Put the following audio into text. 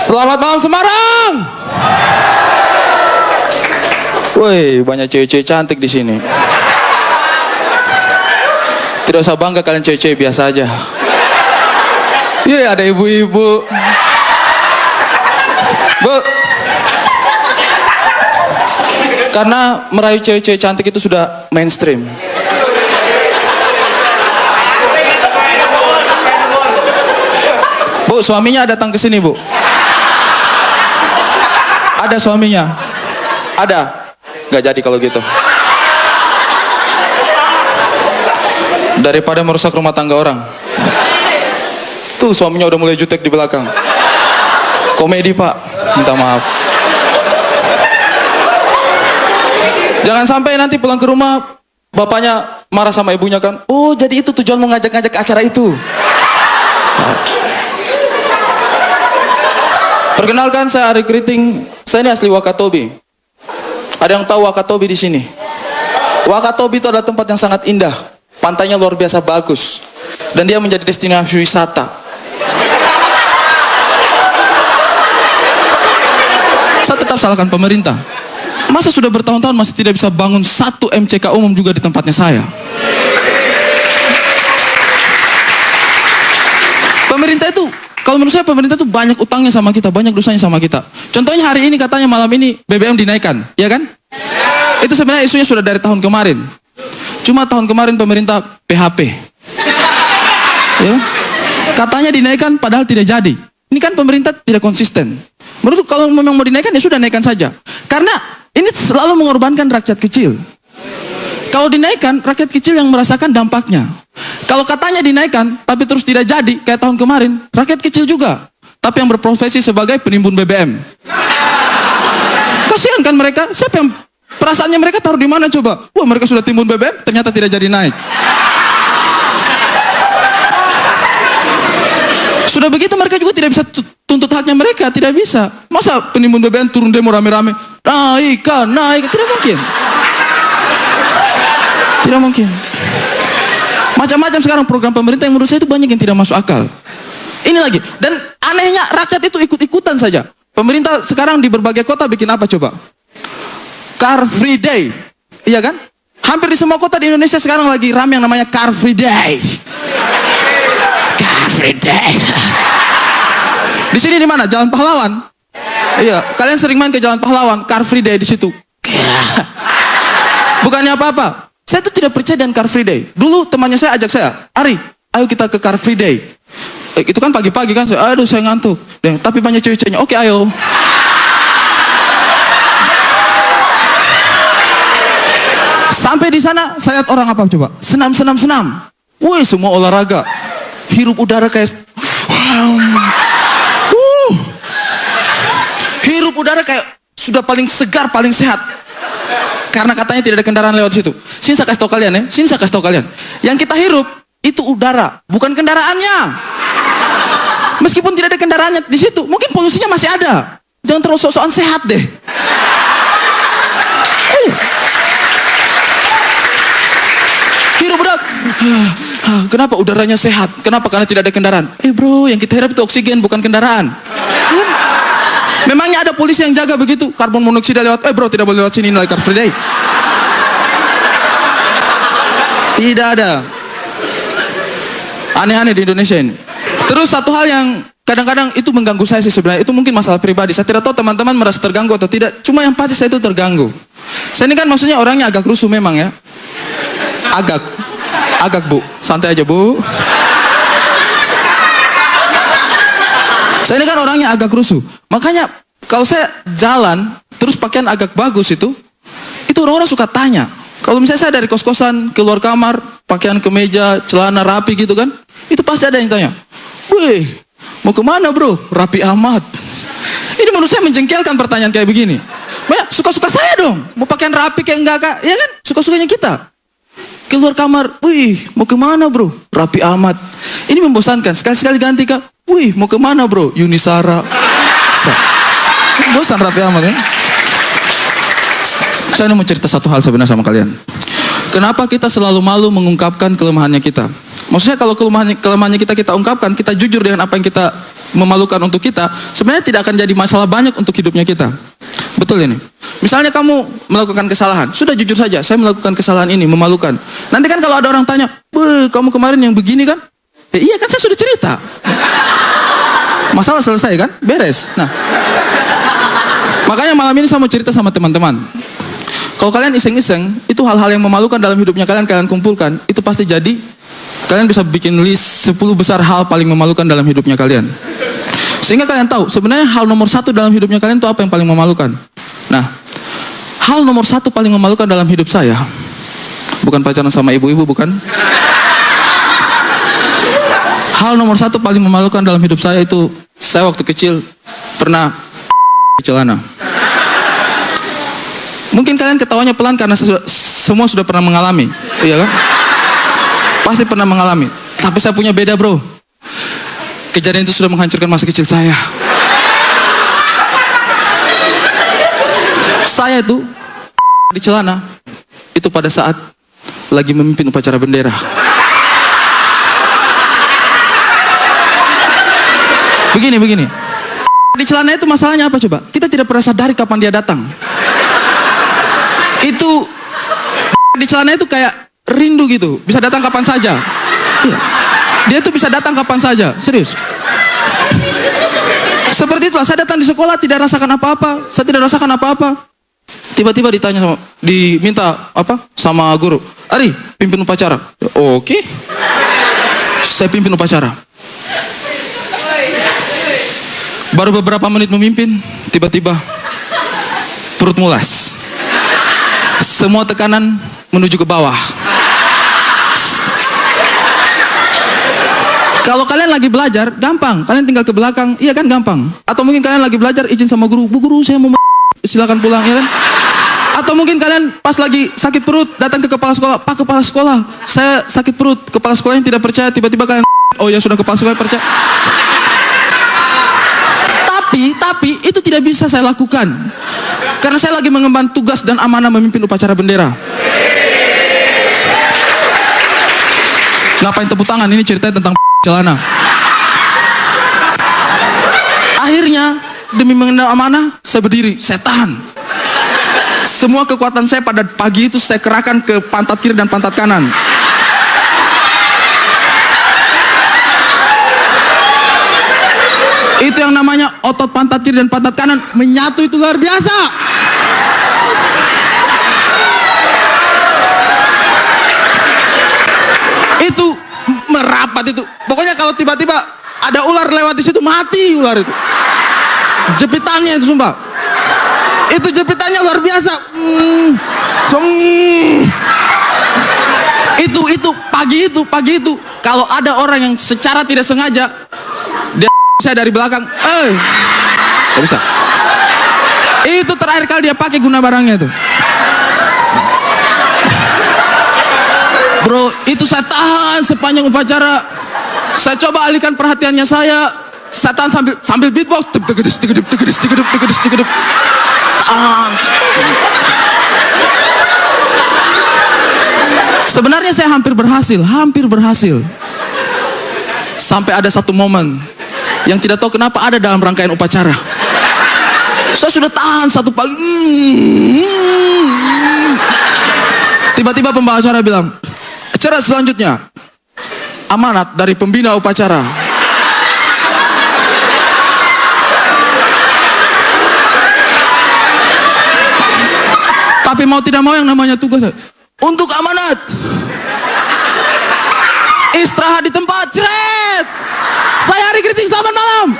Selamat malam Semarang. Woi, banyak cewek-cewek cantik di sini. Tidak usah bangga kalian cewek-cewek, biasa aja. Iya, ada ibu-ibu. Bu, karena merayu cewek-cewek cantik itu sudah mainstream. Bu, suaminya datang ke sini, Bu. Ada suaminya? Ada? Nggak jadi kalau gitu. Daripada merusak rumah tangga orang. Tuh, suaminya udah mulai jutek di belakang. Komedi, Pak. Minta maaf. Jangan sampai nanti pulang ke rumah, bapaknya marah sama ibunya kan. Oh, jadi itu tujuan mau ngajak-ngajak ke acara itu. Perkenalkan, saya Ari Kriting. Saya ini asli Wakatobi. Ada yang tahu Wakatobi di sini? Wakatobi itu adalah tempat yang sangat indah. Pantainya luar biasa bagus. Dan dia menjadi destinasi wisata. Saya tetap salahkan pemerintah. Masa sudah bertahun-tahun masih tidak bisa bangun satu MCK umum juga di tempatnya saya? Pemerintah itu, kalau menurut saya pemerintah itu banyak utangnya sama kita, banyak dosanya sama kita. Contohnya hari ini katanya malam ini BBM dinaikkan, ya kan? Itu sebenarnya isunya sudah dari tahun kemarin. Cuma tahun kemarin pemerintah PHP. Ya kan? Katanya dinaikkan padahal tidak jadi. Ini kan pemerintah tidak konsisten. Menurut kalau memang mau dinaikkan ya sudah naikkan saja. Karena ini selalu mengorbankan rakyat kecil. Kalau dinaikkan, rakyat kecil yang merasakan dampaknya. Kalau katanya dinaikkan, tapi terus tidak jadi, kayak tahun kemarin, rakyat kecil juga. Tapi yang berprofesi sebagai penimbun BBM. Kasihan kan mereka? Siapa yang perasaannya mereka taruh di mana coba? Wah, mereka sudah timbun BBM, ternyata tidak jadi naik. Sudah begitu mereka juga tidak bisa tuntut haknya mereka, tidak bisa. Masa penimbun BBM turun demo rame-rame? Naik, tidak mungkin. Tidak mungkin. Macam-macam sekarang program pemerintah yang menurut saya itu banyak yang tidak masuk akal. Ini lagi. Dan anehnya rakyat itu ikut-ikutan saja. Pemerintah sekarang di berbagai kota bikin apa coba? Car Free Day. Iya kan? Hampir di semua kota di Indonesia sekarang lagi ramai yang namanya Car Free Day. Car Free Day. Di sini di mana? Jalan Pahlawan. Iya, kalian sering main ke Jalan Pahlawan, Car Free Day di situ. Bukannya apa-apa. Saya tuh tidak percaya dengan Car Free Day. Dulu temannya saya ajak saya, Ari, ayo kita ke Car Free Day. Itu kan pagi-pagi kan, aduh saya ngantuk. Tapi banyak cewek-ceweknya, oke ayo. Sampai di sana, saya lihat orang apa coba? Senam. Wih, semua olahraga. Hirup udara kayak... Hirup udara kayak sudah paling segar, paling sehat. Karena katanya tidak ada kendaraan lewat situ. Sini saya kasih tahu kalian ya. Yang kita hirup itu udara, bukan kendaraannya. Meskipun tidak ada kendaraannya di situ, mungkin polusinya masih ada. Jangan terlalu sok-sokan sehat deh. Hirup udara. Kenapa udaranya sehat? Kenapa? Karena tidak ada kendaraan. Bro, yang kita hirup itu oksigen, bukan kendaraan. Memangnya ada polisi yang jaga begitu? Karbon monoksida lewat, bro tidak boleh lewat sini, nilai Car Free Day. Tidak ada. Aneh-aneh di Indonesia ini. Terus satu hal yang kadang-kadang itu mengganggu saya sih sebenarnya. Itu mungkin masalah pribadi. Saya tidak tahu teman-teman merasa terganggu atau tidak. Cuma yang pasti saya itu terganggu. Saya ini kan maksudnya orangnya agak rusuh memang ya. Agak Bu. Santai aja Bu. Saya ini kan orangnya agak rusuh. Makanya kalau saya jalan terus pakaian agak bagus itu orang-orang suka tanya. Kalau misalnya saya dari kos-kosan keluar kamar, pakaian kemeja, celana rapi gitu kan, itu pasti ada yang tanya, wih, mau kemana bro? Rapi amat. Ini menurut saya menjengkelkan pertanyaan kayak begini. Suka-suka saya dong, mau pakaian rapi kayak enggak kak, ya kan? Suka-sukanya kita. Keluar kamar, wih, mau kemana bro? Rapi amat. Ini membosankan. Sekali-sekali ganti kak. Wih, mau kemana bro? Yunisara. Bosan rapi amat ya. Saya mau cerita satu hal sebenarnya sama kalian. Kenapa kita selalu malu mengungkapkan kelemahannya kita? Maksudnya kalau kelemahannya kita ungkapkan, kita jujur dengan apa yang kita memalukan untuk kita, sebenarnya tidak akan jadi masalah banyak untuk hidupnya kita. Betul ini. Misalnya kamu melakukan kesalahan, sudah jujur saja, saya melakukan kesalahan ini, memalukan. Nanti kan kalau ada orang tanya, kamu kemarin yang begini kan? Iya kan, saya sudah cerita. Masalah selesai kan? Beres. Nah, makanya malam ini saya mau cerita sama teman-teman. Kalau kalian iseng-iseng, itu hal-hal yang memalukan dalam hidupnya kalian kumpulkan, itu pasti jadi, kalian bisa bikin list 10 besar hal paling memalukan dalam hidupnya kalian. Sehingga kalian tahu, sebenarnya hal nomor 1 dalam hidupnya kalian itu apa yang paling memalukan. Nah, hal nomor 1 paling memalukan dalam hidup saya, bukan pacaran sama ibu-ibu, bukan. Hal nomor 1 paling memalukan dalam hidup saya itu, saya waktu kecil pernah di celana. Mungkin kalian ketawanya pelan karena semua sudah pernah mengalami, iya kan? Pasti pernah mengalami. Tapi saya punya beda, bro. Kejadian itu sudah menghancurkan masa kecil saya. Saya tuh di celana itu pada saat lagi memimpin upacara bendera. Begini. Di celana itu masalahnya apa coba? Kita tidak pernah sadari kapan dia datang. Itu di celana itu kayak rindu gitu, bisa datang kapan saja. Iya. Dia tuh bisa datang kapan saja, serius. Seperti itulah, saya datang di sekolah tidak rasakan apa-apa, saya tidak rasakan apa-apa. Tiba-tiba diminta apa sama guru, Ari, pimpin upacara. Oke. Saya pimpin upacara. Baru beberapa menit memimpin, tiba-tiba perut mulas. Semua tekanan menuju ke bawah. Kalau kalian lagi belajar, gampang. Kalian tinggal ke belakang, iya kan, gampang. Atau mungkin kalian lagi belajar, izin sama guru, Bu guru saya mau silakan pulang, ya kan. Atau mungkin kalian pas lagi sakit perut, datang ke kepala sekolah, Pak kepala sekolah, saya sakit perut. Kepala sekolahnya tidak percaya, tiba-tiba kalian, oh ya sudah, kepala sekolah percaya. Tapi itu tidak bisa saya lakukan. Karena saya lagi mengemban tugas dan amanah memimpin upacara bendera. Ngapain tepuk tangan, ini ceritanya tentang celana. Akhirnya demi mengenal amanah, saya berdiri, saya tahan. Semua kekuatan saya pada pagi itu saya kerahkan ke pantat kiri dan pantat kanan. Itu yang namanya otot pantat kiri dan pantat kanan menyatu, itu luar biasa. Itu merapat itu. Pokoknya kalau tiba-tiba ada ular lewat di situ, mati ular itu. Jepitannya itu sumpah. Itu jepitannya luar biasa. Itu pagi itu kalau ada orang yang secara tidak sengaja dia saya dari belakang, gak bisa. Itu terakhir kali dia pakai guna barangnya itu. Bro, itu saya tahan sepanjang upacara. Saya coba alihkan perhatiannya saya tahan sambil beatbox. Tahan. Sebenarnya saya hampir berhasil. Sampai ada satu momen yang tidak tahu kenapa ada dalam rangkaian upacara. Saya sudah tahan satu pagi. Tiba-tiba pembawa acara bilang, acara selanjutnya amanat dari pembina upacara. Tapi mau tidak mau yang namanya tugas untuk amanat, istirahat di tempat. Cret, saya Hari Kritik, selamat malam.